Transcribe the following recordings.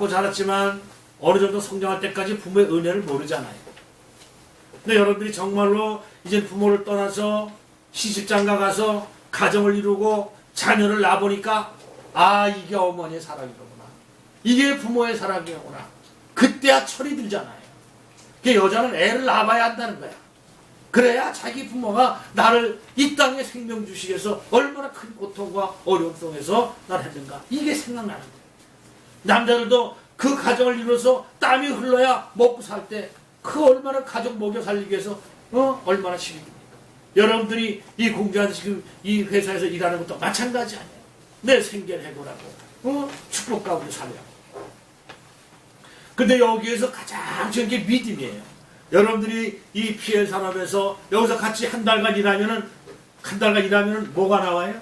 자랐지만 어느 정도 성장할 때까지 부모의 은혜를 모르잖아요. 근데 여러분들이 정말로 이제 부모를 떠나서 시집장가 가서 가정을 이루고 자녀를 낳아보니까 아, 이게 어머니의 사랑이로구나, 이게 부모의 사랑이로구나, 그때야 철이 들잖아요. 여자는 애를 낳아봐야 한다는 거야. 그래야 자기 부모가 나를 이 땅에 생명 주시기 위해서 얼마나 큰 고통과 어려움 속에서 날 했는가, 이게 생각나는 거예요. 남자들도 그 가정을 이루어서 땀이 흘러야 먹고 살 때 그 얼마나 가족 먹여 살리기 위해서 얼마나 힘이 듭니까? 여러분들이 이 공부하는 지금 이 회사에서 일하는 것도 마찬가지 아니에요. 내 생계를 해보라고, 축복 가운데 살려고. 근데 여기에서 가장 중요한 게 믿음이에요. 여러분들이 이 PL 산업에서 여기서 같이 한 달간 일하면은 뭐가 나와요?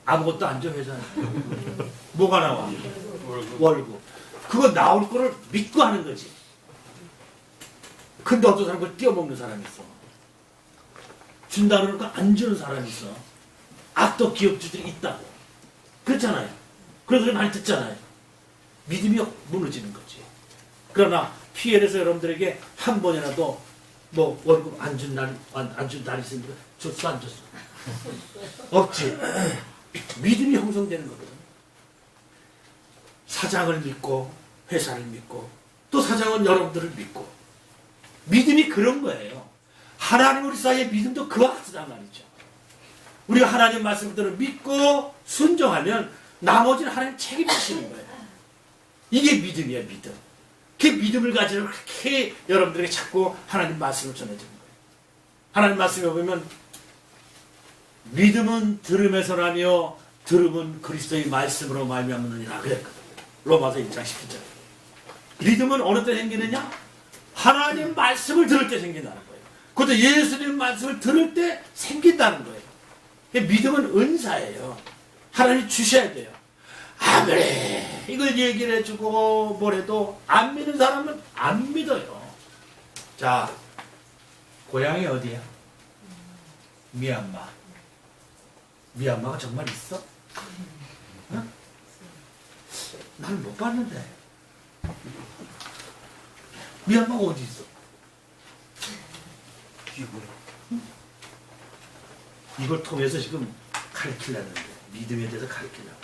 아무것도 안 줘, 회사는. 뭐가 나와? 월급. 그거 나올 거를 믿고 하는 거지. 근데 어떤 사람은 그걸 띄어먹는 사람이 있어. 준다 그러니까 안 주는 사람이 있어. 악덕 기업주들이 있다고. 그렇잖아요. 그런 소리 많이 듣잖아요. 믿음이 무너지는 거지. 그러나 PL에서 여러분들에게 한 번이라도 뭐 월급 안 준 날이 있으니까 줬어, 안 줬어? 없지. 믿음이 형성되는 거거든. 사장을 믿고 회사를 믿고 또 사장은 여러분들을 믿고, 믿음이 그런 거예요. 하나님 우리 사이의 믿음도 그와 같으단 말이죠. 우리가 하나님 말씀대로 믿고 순종하면 나머지는 하나님 책임지시는 거예요. 이게 믿음이에요, 믿음. 그 믿음을 가지고 그렇게 여러분들에게 자꾸 하나님 말씀을 전해주는 거예요. 하나님 말씀에 보면 믿음은 들음에서 나며 들음은 그리스도의 말씀으로 말미암느니라 그랬거든요. 로마서 1장 17절. 믿음은 어느 때 생기느냐? 하나님 말씀을 들을 때 생긴다는 거예요. 그것도 예수님 말씀을 들을 때 생긴다는 거예요. 믿음은 은사예요. 하나님 주셔야 돼요. 아무리 이걸 얘기를 해주고 뭐래도 안 믿는 사람은 안 믿어요. 자, 고향이 어디야? 미얀마. 미얀마가 정말 있어? 응? 나는 못 봤는데. 미얀마가 어디 있어? 이걸 통해서 지금 가르치려는데, 믿음에 대해서 가르치려고.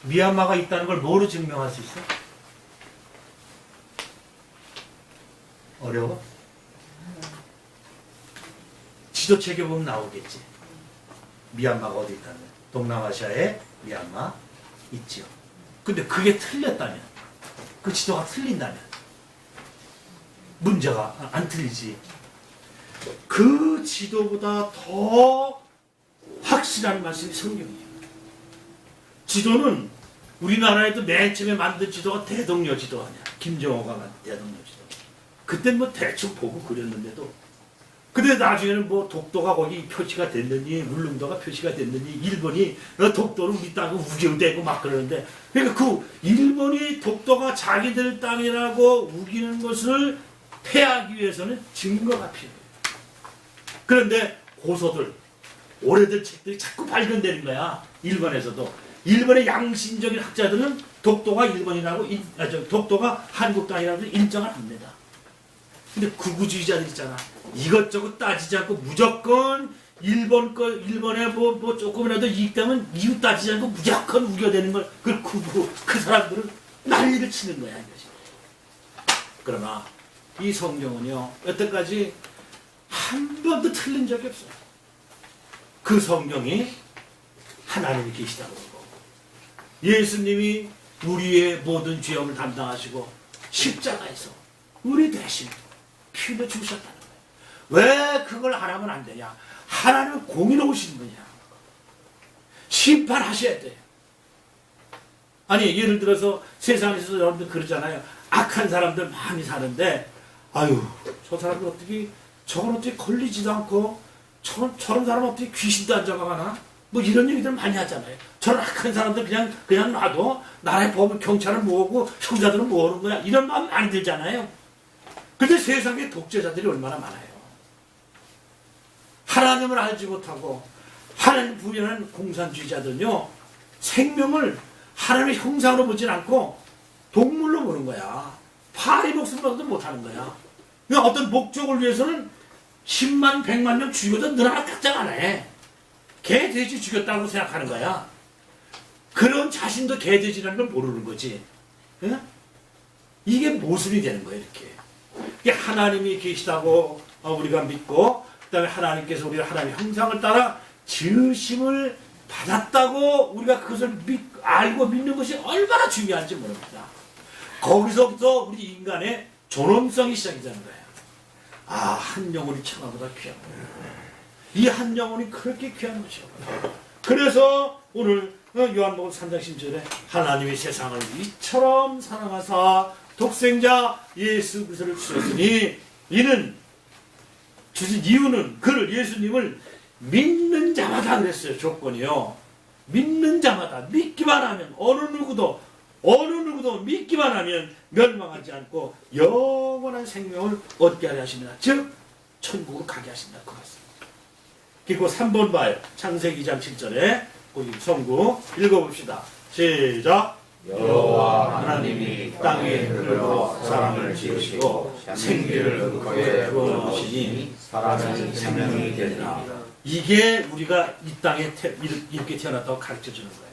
미얀마가 있다는 걸 뭐로 증명할 수 있어? 어려워? 지도책에 보면 나오겠지. 미얀마가 어디 있다는 거야. 동남아시아에 미얀마 있죠. 근데 그게 틀렸다면, 그 지도가 틀린다면 문제가 안 틀리지. 그 지도보다 더 확실한 말씀이 성경이에요. 지도는 우리나라에도 맨 처음에 만든 지도가 대동여 지도 아니야. 김정호가 만든 대동여 지도. 그땐 뭐 대충 보고 그렸는데도, 근데 나중에는 뭐 독도가 거기 표시가 됐느니 울릉도가 표시가 됐느니 일본이 독도를 우리 땅을 우겨대고 막 그러는데, 그러니까 그 일본이 독도가 자기들 땅이라고 우기는 것을 패하기 위해서는 증거가 필요해요. 그런데 고서들, 오래된 책들이 자꾸 발견되는 거야. 일본에서도. 일본의 양심적인 학자들은 독도가 일본이라고, 독도가 한국 땅이라고 인정을 합니다. 근데 극우주의자들 있잖아. 이것저것 따지지 않고 무조건 일본에 뭐 조금이라도 이익되면 이유 따지지 않고 무조건 우겨대는 걸, 그 사람들은 난리를 치는 거야, 이것이. 그러나 이 성경은요, 여태까지 한 번도 틀린 적이 없어요. 그 성경이 하나님이 계시다고 그러고, 예수님이 우리의 모든 죄업을 담당하시고 십자가에서 우리 대신 피를 주셨다는 거예요. 왜 그걸 안 하면 안 되냐? 하나님은 공의로우신 분이야. 심판하셔야 돼요. 아니, 예를 들어서 세상에서 여러분들 그러잖아요. 악한 사람들 많이 사는데, 아유, 저 사람들 어떻게, 저건 어떻게 걸리지도 않고, 저런 사람 어떻게 귀신도 안 잡아가나? 뭐 이런 얘기들 많이 하잖아요. 저런 악한 사람들 그냥 놔도 나라의 법을, 경찰을 모으고 형사들은 모으는 거야. 이런 마음 많이 들잖아요. 근데 세상에 독재자들이 얼마나 많아요. 하나님을 알지 못하고 하나님 부인하는 공산주의자들은요, 생명을 하나님의 형상으로 보진 않고 동물로 보는 거야. 파리 목숨으로도 못하는 거야. 그러니까 어떤 목적을 위해서는 10만, 100만 명 죽여도 늘 하나 깍작 안 해. 개, 돼지 죽였다고 생각하는 거야. 그런 자신도 개, 돼지라는 걸 모르는 거지. 예? 이게 모순이 되는 거예요, 이렇게. 이게 하나님이 계시다고 우리가 믿고, 그 다음에 하나님께서 우리가 하나님의 형상을 따라 지으심을 받았다고 우리가 그것을 알고 믿는 것이 얼마나 중요한지 모릅니다. 거기서부터 우리 인간의 존엄성이 시작이 되는 거예요. 아, 한 영혼이 천하보다 귀한 거예요. 이 한 영혼이 그렇게 귀한 것이요. 그래서 오늘 요한복음 3장 10절에 하나님이 세상을 이처럼 사랑하사 독생자 예수 그리스도를 주셨으니 이는 주신 이유는 그를 예수님을 믿는 자마다 그랬어요. 조건이요. 믿는 자마다 믿기만 하면 어느 누구도 믿기만 하면 멸망하지 않고 영원한 생명을 얻게 하려 하십니다. 즉 천국으로 가게 하신다. 그 말씀. 그리고 3번 봐요. 창세기 2장 7절에 거기 성구 읽어봅시다. 시작. 여호와 하나님이 땅에 흘러 사람을 지으시고 생기를 그에 부어주시니 사람이 생명이 되리라. 이게 우리가 이 땅에 이렇게 태어났다고 가르쳐주는 거예요.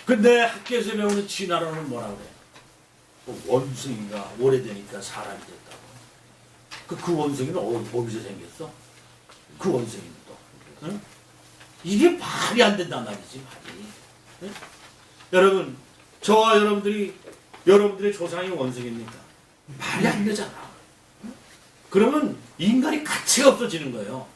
근데 학교에서 배우는 진화론은 뭐라고 그래요? 원숭이가 오래되니까 사람이 됐다고. 그 원숭이는 어디서 생겼어? 그 원숭이는 또. 응? 이게 말이 안 된단 말이지, 말이. 응? 여러분, 저와 여러분들의 조상이 원숭이입니까? 말이 안 되잖아. 응? 그러면 인간이 가치가 없어지는 거예요.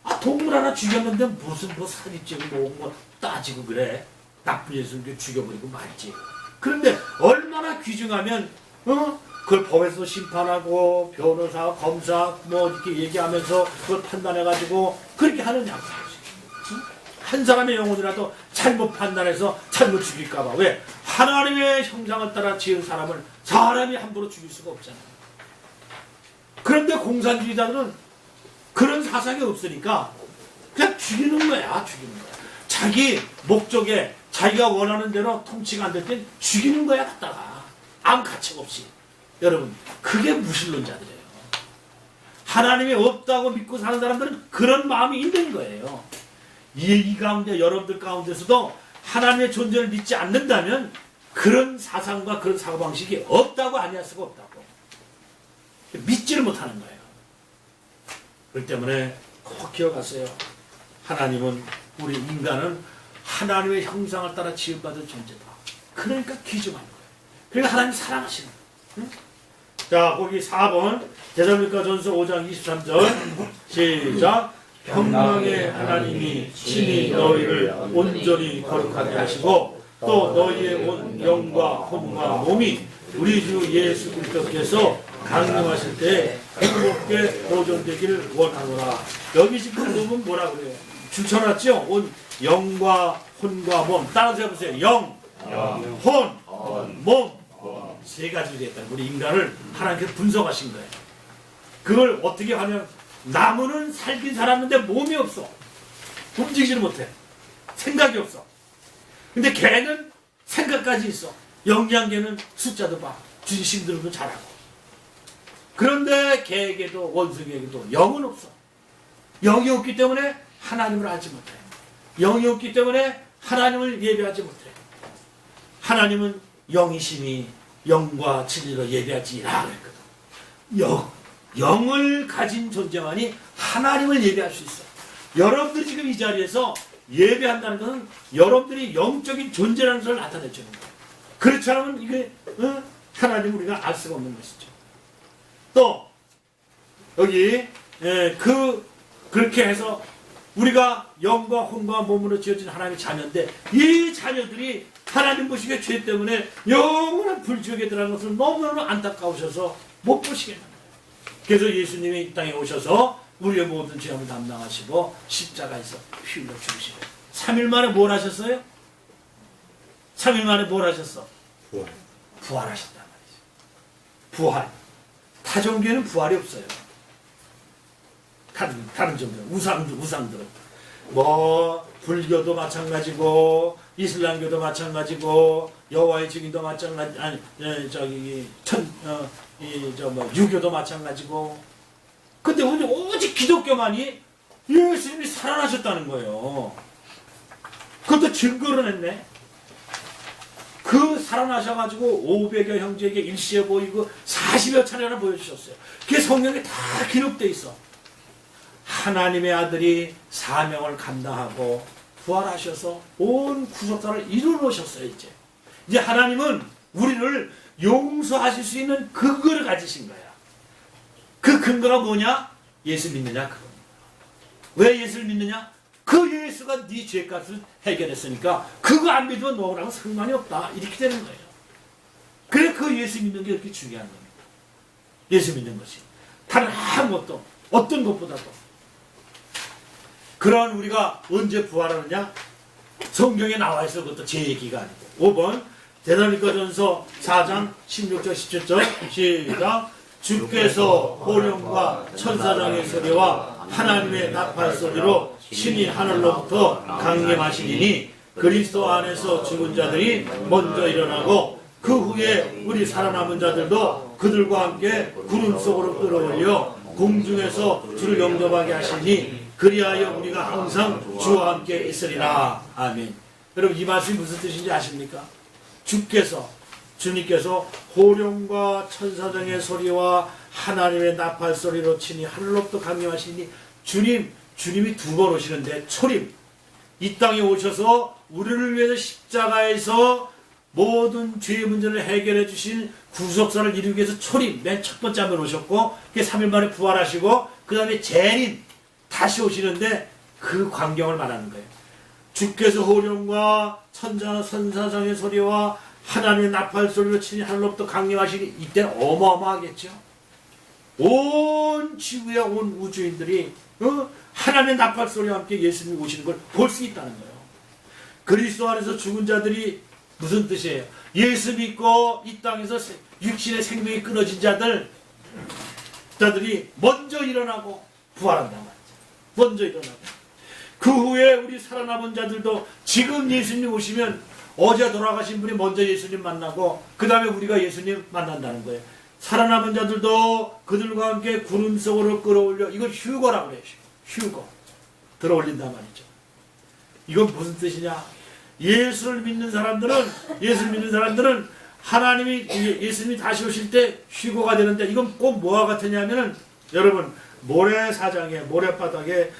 아, 동물 하나 죽였는데 무슨 사진 찍고 뭐 따지고 그래. 나쁜 예수님께 죽여버리고 말지. 그런데 얼마나 귀중하면 그걸 법에서 심판하고 변호사, 검사 뭐 이렇게 얘기하면서 그걸 판단해가지고 그렇게 하느냐. 한 사람의 영혼이라도 잘못 판단해서 잘못 죽일까봐. 왜? 하나님의 형상을 따라 지은 사람을 사람이 함부로 죽일 수가 없잖아요. 그런데 공산주의자들은 그런 사상이 없으니까 그냥 죽이는 거야. 죽이는 거야. 자기 목적에 자기가 원하는 대로 통치가 안 될 땐 죽이는 거야. 갖다가 아무 가책 없이. 여러분, 그게 무신론자들이에요. 하나님이 없다고 믿고 사는 사람들은 그런 마음이 있는 거예요. 이 가운데 여러분들 가운데서도 하나님의 존재를 믿지 않는다면 그런 사상과 그런 사고방식이 없다고 아니할 수가 없다고. 믿지를 못하는 거예요. 그렇기 때문에 꼭 기억하세요. 하나님은, 우리 인간은 하나님의 형상을 따라 지음받은 존재다. 그러니까 귀중한 거예요. 그러니까 하나님 사랑하시는 거예요. 응? 자, 거기 4번 데살로니가전서 5장 23절 시작. 평강의 하나님이 친히 너희를 온전히 거룩하게 하시고 또 너희의 온 영과 혼과 몸이 우리 주 예수 그리스도께서 강림하실 때 행복게 보존되기를 원하노라. 여기 지금 보면 뭐라 그래요? 줄쳐놨죠? 온 영과 혼과 몸. 따라서 해보세요. 영, 혼, 몸. 세 가지로 되었다. 우리 인간을 하나님께서 분석하신 거예요. 그걸 어떻게 하면 나무는 살긴 살았는데 몸이 없어. 움직이지를 못해. 생각이 없어. 근데 개는 생각까지 있어. 영양개는 숫자도 봐. 준심들도 잘하고. 그런데 개에게도 원숭이에게도 영은 없어. 영이 없기 때문에 하나님을 알지 못해. 영이 없기 때문에 하나님을 예배하지 못해. 하나님은 영이심이 영과 진리로 예배하지라 그랬거든. 영을 가진 존재만이 하나님을 예배할 수 있어. 여러분들이 지금 이 자리에서 예배한다는 것은 여러분들이 영적인 존재라는 것을 나타내주는 거예요. 그렇지 않으면 이게 하나님 우리가 알 수가 없는 것이죠. 또 여기 그렇게 해서 우리가 영과 혼과 몸으로 지어진 하나님의 자녀인데 이 자녀들이 하나님 보시기에 죄 때문에 영원한 불지옥에 들어가는 것을 너무너무 안타까우셔서 못 보시게 합니다. 그래서 예수님이 이 땅에 오셔서 우리의 모든 죄악을 담당하시고 십자가에서 피 흘려 죽으시고 3일 만에 뭘 하셨어요? 3일 만에 뭘 하셨어? 부활하셨단 말이죠. 부활. 타종교에는 부활이 없어요. 다른 종교, 우상들은. 뭐 불교도 마찬가지고 이슬람교도 마찬가지고 여호와의 증인도 마찬가지 아니 저기 유교도 마찬가지고. 근데 오직 기독교만이 예수님이 살아나셨다는 거예요. 그것도 증거를 했네. 그 살아나셔가지고 500여 형제에게 일시에 보이고 40여 차례나 보여주셨어요. 그게 성경에 다 기록되어 있어. 하나님의 아들이 사명을 감당하고 부활하셔서 온 구속사를 이루어놓으셨어요. 이제 하나님은 우리를 용서하실 수 있는 근거를 가지신 거야. 그 근거가 뭐냐? 예수 믿느냐 그겁니다. 왜 예수를 믿느냐? 그 예수가 네 죄값을 해결했으니까 그거 안 믿으면 너랑 상관이 없다. 이렇게 되는 거예요. 그래 그 예수 믿는 게 그렇게 중요한 겁니다. 예수 믿는 것이. 다른 아무것도 어떤 것보다도. 그러한 우리가 언제 부활하느냐? 성경에 나와 있어. 그것도 제 얘기가 아니고. 5번 데살로니가전서 4장 16절 17절 시작. 주께서 호령과 천사장의 소리와 하나님의 나팔 소리로 신이 하늘로부터 강림하시리니 그리스도 안에서 죽은 자들이 먼저 일어나고 그 후에 우리 살아남은 자들도 그들과 함께 구름 속으로 끌어올려 공중에서 주를 영접하게 하시니 그리하여 우리가 항상 주와 함께 있으리라. 아멘. 여러분 이 말씀이 무슨 뜻인지 아십니까? 주님께서 호령과 천사장의 소리와 하나님의 나팔 소리로 치니 하늘로부터 강림하시니 주님이 두 번 오시는데 초림 이 땅에 오셔서 우리를 위해서 십자가에서 모든 죄의 문제를 해결해 주신 구속사를 이루기 위해서 초림 맨 첫 번째 한번 오셨고 그게 3일 만에 부활하시고 그 다음에 재림 다시 오시는데 그 광경을 말하는 거예요. 주께서 호령과 천사장의 소리와 하나님의 나팔 소리로 치니 하늘로부터 강림하시니 이때는 어마어마하겠죠. 온 지구의 온 우주인들이 하나님의 나팔 소리와 함께 예수님이 오시는 걸 볼 수 있다는 거예요. 그리스도 안에서 죽은 자들이 무슨 뜻이에요? 예수 믿고 이 땅에서 육신의 생명이 끊어진 자들이 먼저 일어나고 부활한단 말이죠. 먼저 일어나고 그 후에 우리 살아남은 자들도 지금 예수님 오시면 어제 돌아가신 분이 먼저 예수님 만나고 그 다음에 우리가 예수님 만난다는 거예요. 살아남은 자들도 그들과 함께 구름 속으로 끌어올려. 이걸 휴거라고 그래요. 휴거. 들어올린단 말이죠. 이건 무슨 뜻이냐? 예수를 믿는 사람들은 하나님이 예수님이 다시 오실 때 휴거가 되는데 이건 꼭 뭐와 같으냐면은 여러분 모래사장에 모래바닥에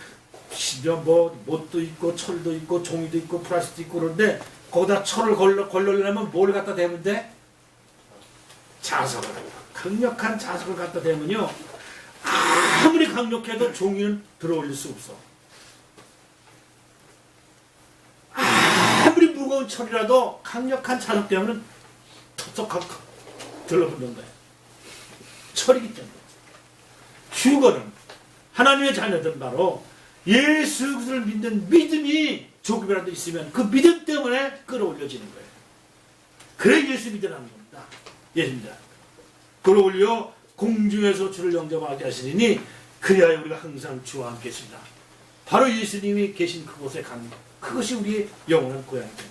뭐 못도 있고 철도 있고 종이도 있고 플라스틱도 있고 그런데 거기다 철을 걸러려면 뭘 갖다 대면 돼? 자석을. 강력한 자석을 갖다 대면요. 아무리 강력해도 종이는 들어올릴 수 없어. 아무리 무거운 철이라도 강력한 자석 대면 톡톡 들러붙는 거예요. 철이기 때문에. 휴거는 하나님의 자녀들은 바로 예수를 믿는 믿음이 조금이라도 있으면 그 믿음 때문에 끌어올려지는 거예요. 그래 예수 믿으라는 겁니다. 예수 믿으라. 끌어올려 공중에서 주를 영접하게 하시니 그리하여 우리가 항상 주와 함께 있습니다. 바로 예수님이 계신 그곳에 가는 것. 그것이 우리의 영원한 고향입니다.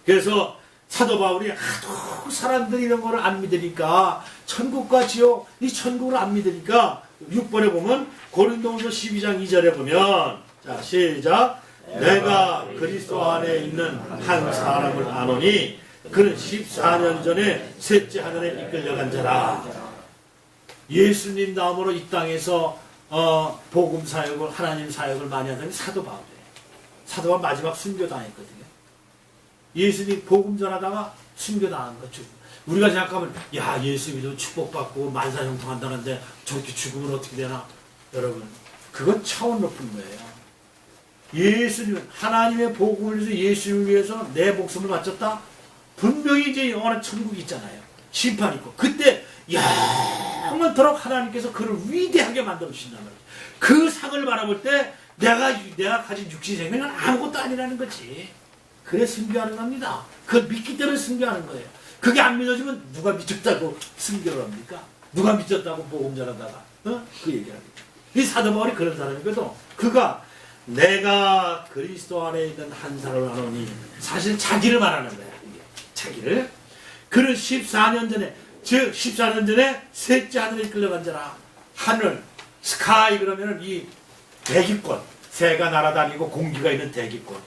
그래서 사도 바울이 하도 사람들이 이런 거를 안 믿으니까 천국과 지옥, 이 천국을 안 믿으니까 6번에 보면 고린도후서 12장 2절에 보면 자 시작 내가 그리스도 안에 있는 한 사람을 아노니 그는 14년 전에 셋째 하늘에 이끌려간 자라. 예수님 다음으로 이 땅에서 복음 사역을 하나님 사역을 많이 하던 게 사도 바울이에요. 사도 바울 마지막 순교당했거든요. 예수님 복음 전하다가 순교당한 거죠. 우리가 생각하면 야 예수 믿으면 축복받고 만사형통한다는데 저렇게 죽으면 어떻게 되나? 여러분 그건 차원 높은 거예요. 예수님은 하나님의 복음을 위해서 예수님을 위해서 내 목숨을 바쳤다. 분명히 이제 영원한 천국이 있잖아요. 심판이 있고 그때 영원토록 하나님께서 그를 위대하게 만들어 주신단 말이에요. 그 상을 바라볼 때 내가 가진 육신 생명은 아무것도 아니라는 거지. 그래 순교하는 겁니다. 그걸 믿기 때문에 순교하는 거예요. 그게 안 믿어지면 누가 믿었다고 순교를 합니까? 누가 믿었다고 복음 전하다가 그 얘기를 합니다. 이 사도 바울이 그런 사람이거든. 그가 내가 그리스도 안에 있는 한 사람을 아노니, 사실 자기를 말하는 거야. 이게. 자기를. 그는 14년 전에, 즉 14년 전에 셋째 하늘에 이끌려간 자라. 하늘, 스카이 그러면은 이 대기권, 새가 날아다니고 공기가 있는 대기권.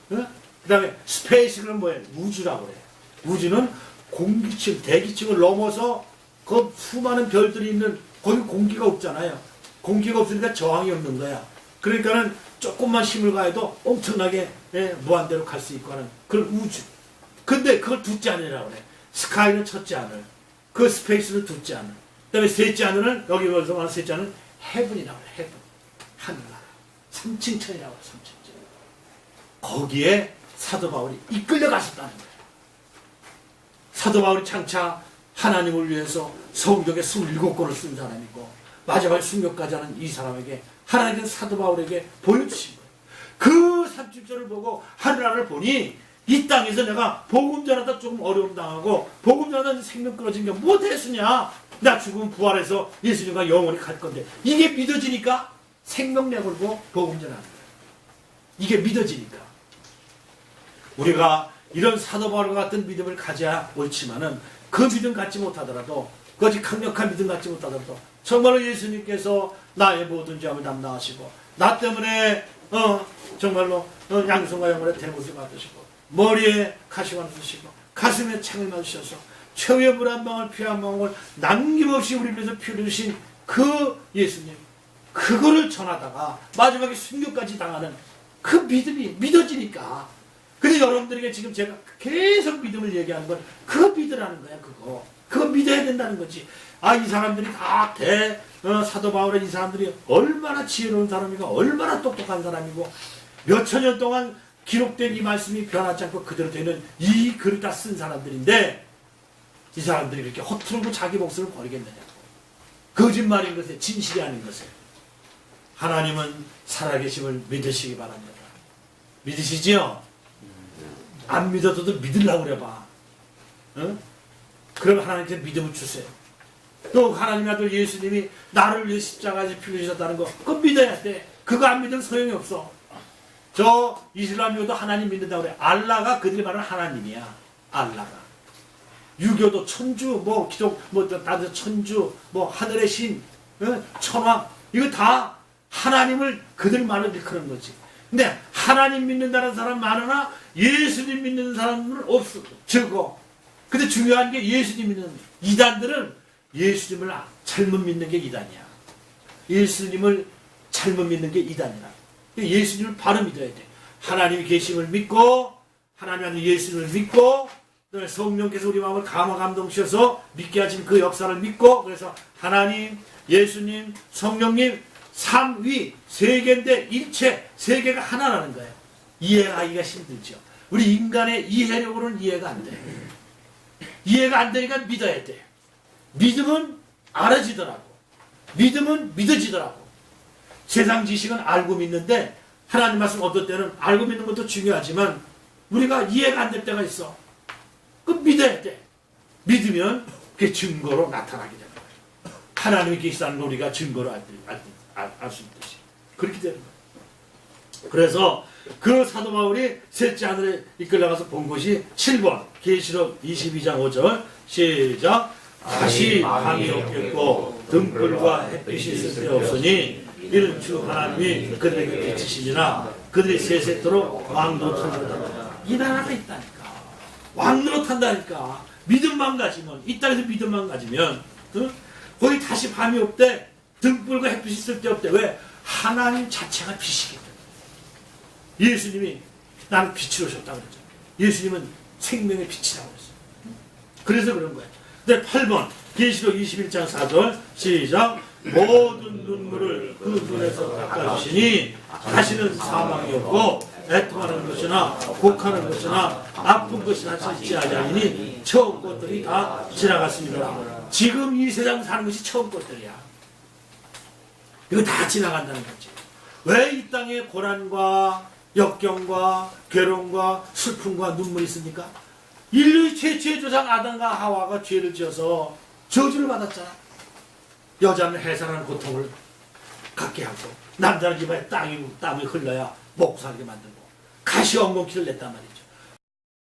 그 다음에 스페이스 그러면 뭐예요? 우주라고 그래. 우주는 공기층, 대기층을 넘어서 그 수많은 별들이 있는, 거기 공기가 없잖아요. 공기가 없으니까 저항이 없는 거야. 그러니까는 조금만 힘을 가해도 엄청나게 무한대로 갈 수 있고 하는 그런 우주. 근데 그걸 둘째 하늘이라고 그래. 스카이는 첫째 하늘, 그 스페이스는 둘째 하늘. 그 다음에 셋째 하늘은, 여기 말해서 말하는 셋째 하늘은 헤븐이라고 그래. 헤븐. 하늘나라. 삼층천이라고 그래. 삼층천. 거기에 사도 바울이 이끌려 갔었다는 거야. 사도 바울이 장차 하나님을 위해서 성경에 27권을 쓴 사람이고 마지막 순교까지 하는 이 사람에게 하나님은 사도 바울에게 보여주신 거예요. 그 30절을 보고 하늘나라를 보니 이 땅에서 내가 복음 전하다 조금 어려움 당하고 복음 전하다 생명 끊어진 게 뭐 대수냐. 나 죽으면 부활해서 예수님과 영원히 갈 건데 이게 믿어지니까 생명 내걸고 복음 전하는 거예요. 이게 믿어지니까. 우리가 이런 사도 바울과 같은 믿음을 가져야 옳지만은 그 믿음 갖지 못하더라도, 거짓 강력한 믿음 갖지 못하더라도 정말로 예수님께서 나의 모든 죄함을 담당하시고 나 때문에 정말로 양손과 영혼의 대못을 받으시고 머리에 가시관을 쓰시고 가슴에 창을 맞으셔서 최후의 물 한 방울 피 한 방울 남김없이 우리를 위해서 피 흘리신 그 예수님, 그거를 전하다가 마지막에 순교까지 당하는 그 믿음이 믿어지니까. 근데 여러분들에게 지금 제가 계속 믿음을 얘기하는 건 그거 믿으라는 거야. 그거 믿어야 된다는 거지. 아, 이 사람들이 다 사도 바울의 이 사람들이 얼마나 지혜로운 사람이고 얼마나 똑똑한 사람이고 몇천 년 동안 기록된 이 말씀이 변하지 않고 그대로 되는 이 글을 다 쓴 사람들인데 이 사람들이 이렇게 허투루 자기 목숨을 버리겠느냐. 거짓말인 것에 진실이 아닌 것에. 하나님은 살아계심을 믿으시기 바랍니다. 믿으시지요? 안 믿어도 믿으려고 그래봐. 응? 그럼 하나님께 믿음을 주세요. 또 하나님의 아들 예수님이 나를 위해 십자가에서 피 흘리셨다는 거 그거 믿어야 돼. 그거 안 믿으면 소용이 없어. 저 이슬람교도 하나님 믿는다고 그래. 알라가 그들이 말하는 하나님이야. 알라가. 유교도 천주, 뭐 기독, 뭐 다들 천주, 뭐 하늘의 신, 천왕, 이거 다 하나님을 그들 말을 일컫는 거지. 근데 하나님 믿는다는 사람 많으나 예수님 믿는 사람은 없어. 적어. 근데 중요한 게 예수님 믿는 이단들은 예수님을 잘못 믿는 게 이단이야. 예수님을 잘못 믿는 게 이단이라. 예수님을 바로 믿어야 돼. 하나님이 계심을 믿고 하나님 예수님을 믿고 성령께서 우리 마음을 감화 감동시켜서 믿게 하신 그 역사를 믿고 그래서 하나님, 예수님, 성령님 삼위 세계인데 일체 세계가 하나라는 거예요. 이해하기가 힘들죠. 우리 인간의 이해력으로는 이해가 안 돼. 이해가 안 되니까 믿어야 돼. 믿음은 알아지더라고. 믿음은 믿어지더라고. 세상 지식은 알고 믿는데 하나님 말씀 어떨 때는 알고 믿는 것도 중요하지만 우리가 이해가 안 될 때가 있어. 그럼 믿어야 돼. 믿으면 그게 증거로 나타나게 되는 거예요. 하나님이 계시다는 걸 우리가 증거로 알 수 있듯이. 그렇게 되는 거예요. 그래서 그 사도 바울이 셋째 하늘에 이끌려가서 본 것이 7번 계시록 22장 5절 시작. 다시 밤이 없겠고 등불과 햇빛이 있을 데 없으니 이는 주 하나님이 그들에게 비치시니라. 그들이 세세토록 왕노릇한다. 이 나라가 있다니까. 왕노릇한다니까. 믿음만 가지면, 이 땅에서 믿음만 가지면 거기 다시 밤이 없대. 등불과 햇빛이 있을 데 없대. 왜? 하나님 자체가 빛이기 때문에. 예수님이 나는 빛으로 오셨다고 그랬죠. 예수님은 생명의 빛이라고 그랬어요. 그래서 그런 거예요. 네, 8번 계시록 21장 4절 시작. 모든 눈물을 그 눈에서 닦아주시니 다시는 사망이 없고 애통하는 것이나 곡하는 것이나 아픈 것이나 있지 아니하니 처음 것들이 다 지나갔습니다. 지금 이 세상 사는 것이 처음 것들이야. 이거 다 지나간다는 거지. 왜 이 땅에 고난과 역경과 괴로움과 슬픔과 눈물이 있습니까? 인류의 최초의 조상 아담과 하와가 죄를 지어서 저주를 받았잖아. 여자는 해산하는 고통을 갖게 하고 남자는 집안에 땀이 흘러야 먹고 살게 만들고 가시 엉겅퀴를 냈단 말이죠.